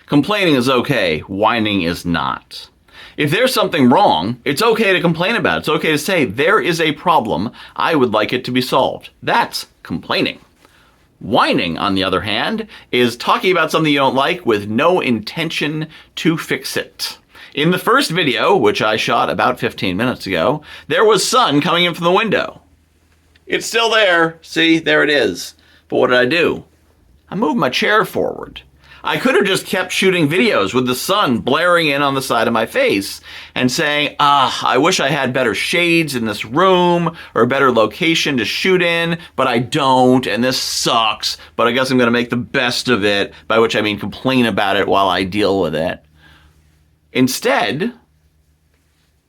Complaining is okay, whining is not. If there's something wrong, it's okay to complain about it. It's okay to say, there is a problem, I would like it to be solved. That's complaining. Whining, on the other hand, is talking about something you don't like with no intention to fix it. In the first video, which I shot about 15 minutes ago, there was sun coming in from the window. It's still there. See, there it is. But what did I do? I moved my chair forward. I could have just kept shooting videos with the sun blaring in on the side of my face and saying, I wish I had better shades in this room or a better location to shoot in, but I don't, and this sucks, but I guess I'm going to make the best of it, by which I mean complain about it while I deal with it. Instead,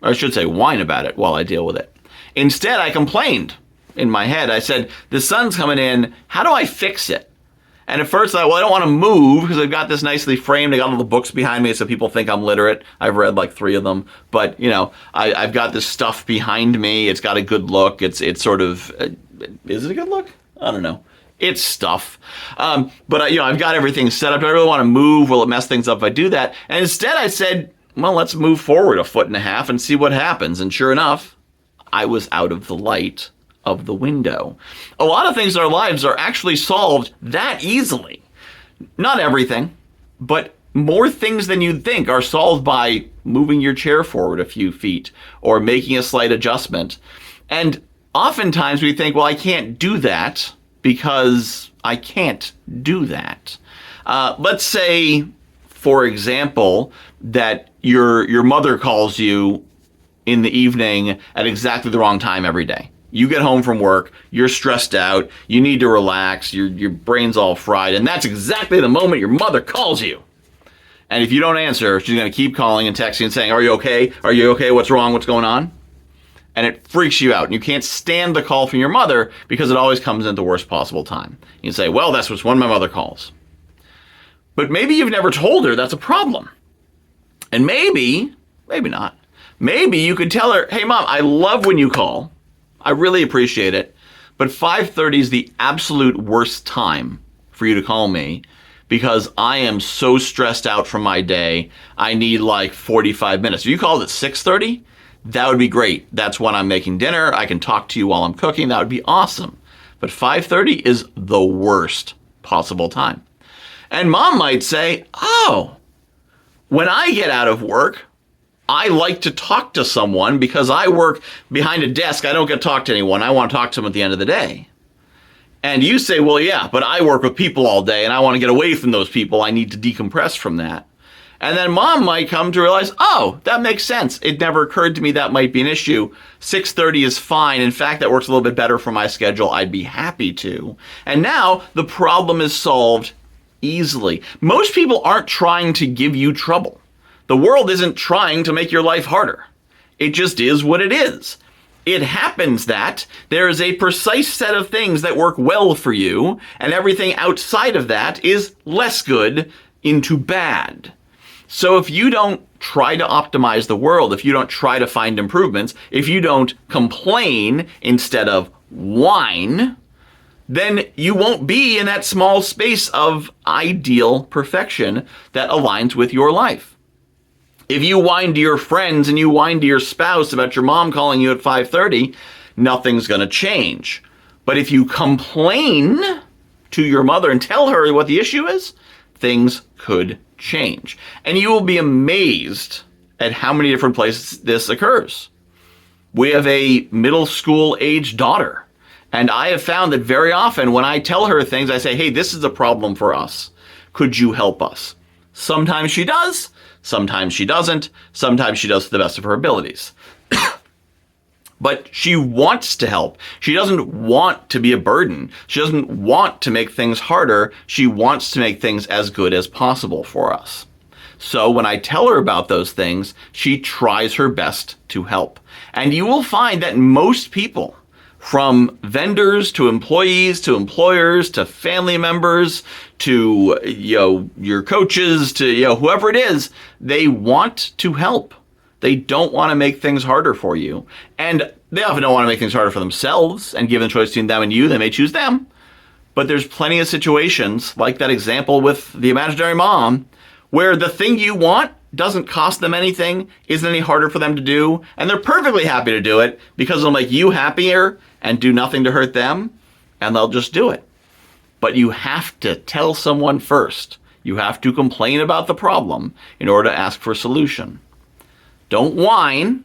or I should say whine about it while I deal with it. Instead, I complained in my head. I said, the sun's coming in, how do I fix it? And at first I thought, well, I don't want to move because I've got this nicely framed. I got all the books behind me so people think I'm literate. I've read like 3 of them. But, you know, I've got this stuff behind me. It's got a good look. It's sort of, is it a good look? I don't know. It's stuff. But, you know, I've got everything set up. Do I really want to move? Will it mess things up if I do that? And instead I said, well, let's move forward 1.5 feet and see what happens. And sure enough, I was out of the light of the window. A lot of things in our lives are actually solved that easily. Not everything, but more things than you'd think are solved by moving your chair forward a few feet or making a slight adjustment. And oftentimes we think, well, I can't do that because I can't do that. Let's say, for example, that your mother calls you in the evening at exactly the wrong time every day. You get home from work, you're stressed out, you need to relax, your brain's all fried, and that's exactly the moment your mother calls you. And if you don't answer, she's going to keep calling and texting and saying, are you okay? Are you okay? What's wrong? What's going on? And it freaks you out. And you can't stand the call from your mother because it always comes at the worst possible time. You say, well, that's what's when my mother calls. But maybe you've never told her that's a problem. And maybe not. Maybe you could tell her, hey, Mom, I love when you call. I really appreciate it, but 5:30 is the absolute worst time for you to call me because I am so stressed out from my day. I need like 45 minutes. If you called at 6:30, that would be great. That's when I'm making dinner. I can talk to you while I'm cooking. That would be awesome. But 5:30 is the worst possible time. And Mom might say, oh, when I get out of work, I like to talk to someone because I work behind a desk. I don't get to talk to anyone. I want to talk to them at the end of the day. And you say, well, yeah, but I work with people all day and I want to get away from those people. I need to decompress from that. And then Mom might come to realize, oh, that makes sense. It never occurred to me that might be an issue. 6:30 is fine. In fact, that works a little bit better for my schedule. I'd be happy to. And now the problem is solved easily. Most people aren't trying to give you trouble. The world isn't trying to make your life harder. It just is what it is. It happens that there is a precise set of things that work well for you, and everything outside of that is less good into bad. So if you don't try to optimize the world, if you don't try to find improvements, if you don't complain instead of whine, then you won't be in that small space of ideal perfection that aligns with your life. If you whine to your friends and you whine to your spouse about your mom calling you at 5:30, nothing's going to change. But if you complain to your mother and tell her what the issue is, things could change. And you will be amazed at how many different places this occurs. We have a middle school age daughter. And I have found that very often when I tell her things, I say, hey, this is a problem for us. Could you help us? Sometimes she does. Sometimes she doesn't. Sometimes she does to the best of her abilities. But she wants to help. She doesn't want to be a burden. She doesn't want to make things harder. She wants to make things as good as possible for us. So when I tell her about those things, she tries her best to help. And you will find that most people, from vendors to employees to employers to family members to your coaches to whoever it is, they want to help. They don't want to make things harder for you. And they often don't want to make things harder for themselves, and given the choice between them and you, they may choose them. But there's plenty of situations like that example with the imaginary mom where the thing you want doesn't cost them anything, isn't any harder for them to do, and they're perfectly happy to do it because it'll make you happier and do nothing to hurt them, and they'll just do it. But you have to tell someone first. You have to complain about the problem in order to ask for a solution. Don't whine,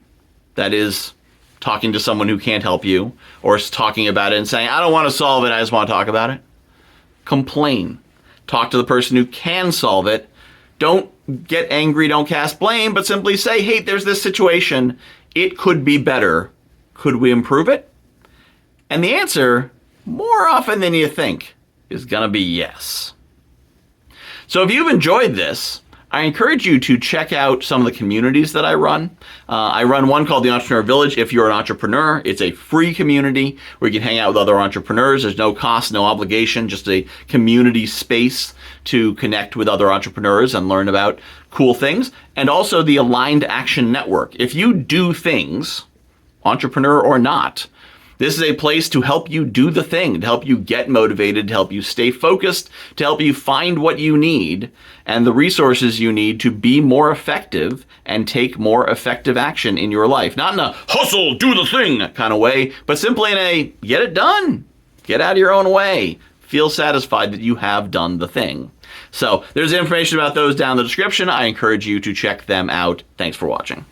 that is, talking to someone who can't help you, or talking about it and saying, I don't want to solve it, I just want to talk about it. Complain. Talk to the person who can solve it. Don't get angry, don't cast blame, but simply say, hey, there's this situation. It could be better. Could we improve it? And the answer, more often than you think, is going to be yes. So if you've enjoyed this, I encourage you to check out some of the communities that I run. I run one called the Entrepreneur Village. If you're an entrepreneur, it's a free community where you can hang out with other entrepreneurs. There's no cost, no obligation, just a community space to connect with other entrepreneurs and learn about cool things. And also the Aligned Action Network. If you do things, entrepreneur or not, this is a place to help you do the thing, to help you get motivated, to help you stay focused, to help you find what you need and the resources you need to be more effective and take more effective action in your life. Not in a hustle, do the thing kind of way, but simply in a get it done, get out of your own way, feel satisfied that you have done the thing. So there's information about those down in the description. I encourage you to check them out. Thanks for watching.